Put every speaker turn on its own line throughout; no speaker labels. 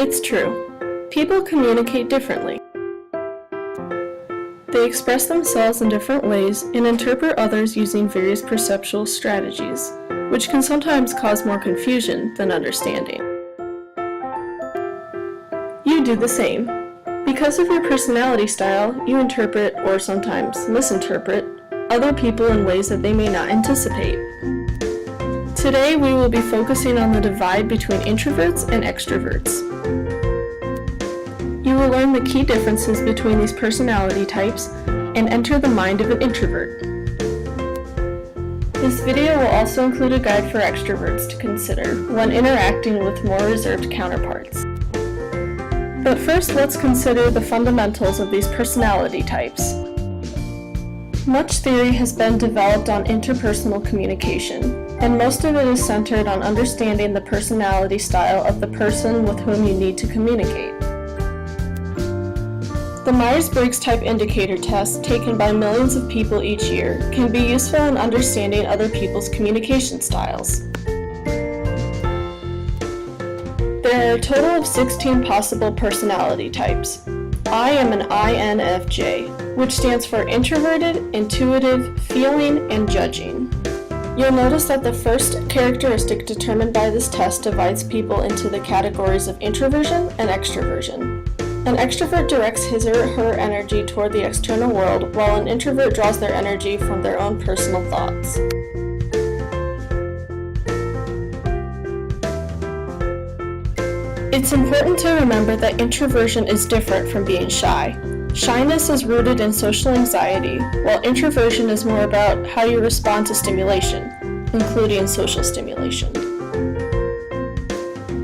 It's true. People communicate differently. They express themselves in different ways and interpret others using various perceptual strategies, which can sometimes cause more confusion than understanding. You do the same. Because of your personality style, you interpret, or sometimes misinterpret, other people in ways that they may not anticipate. Today we will be focusing on the divide between introverts and extroverts. You will learn the key differences between these personality types and enter the mind of an introvert. This video will also include a guide for extroverts to consider when interacting with more reserved counterparts. But first, let's consider the fundamentals of these personality types. Much theory has been developed on interpersonal communication, and most of it is centered on understanding the personality style of the person with whom you need to communicate. The Myers-Briggs Type Indicator test, taken by millions of people each year, can be useful in understanding other people's communication styles. There are a total of 16 possible personality types. I am an INFJ, which stands for introverted, intuitive, feeling, and judging. You'll notice that the first characteristic determined by this test divides people into the categories of introversion and extroversion. An extrovert directs his or her energy toward the external world, while an introvert draws their energy from their own personal thoughts. It's important to remember that introversion is different from being shy. Shyness is rooted in social anxiety, while introversion is more about how you respond to stimulation, including social stimulation.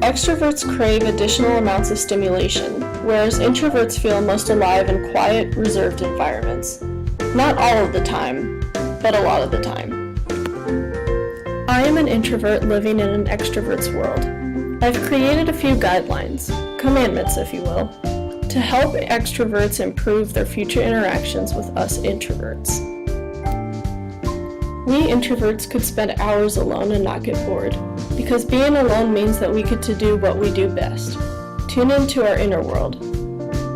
Extroverts crave additional amounts of stimulation, whereas introverts feel most alive in quiet, reserved environments. Not all of the time, but a lot of the time. I am an introvert living in an extrovert's world. I've created a few guidelines, commandments if you will, to help extroverts improve their future interactions with us introverts. We introverts could spend hours alone and not get bored, because being alone means that we get to do what we do best, tune into our inner world.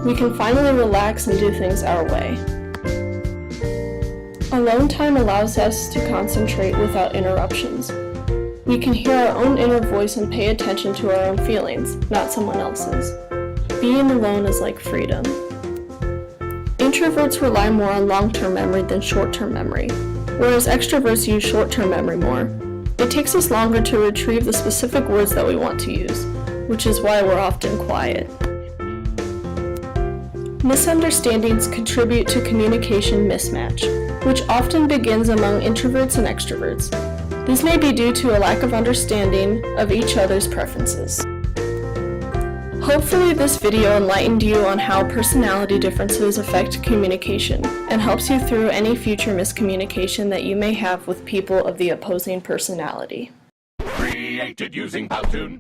We can finally relax and do things our way. Alone time allows us to concentrate without interruptions. We can hear our own inner voice and pay attention to our own feelings, not someone else's. Being alone is like freedom. Introverts rely more on long-term memory than short-term memory, whereas extroverts use short-term memory more. It takes us longer to retrieve the specific words that we want to use, which is why we're often quiet. Misunderstandings contribute to communication mismatch, which often begins among introverts and extroverts. This may be due to a lack of understanding of each other's preferences. Hopefully this video enlightened you on how personality differences affect communication and helps you through any future miscommunication that you may have with people of the opposing personality.
Created using Powtoon.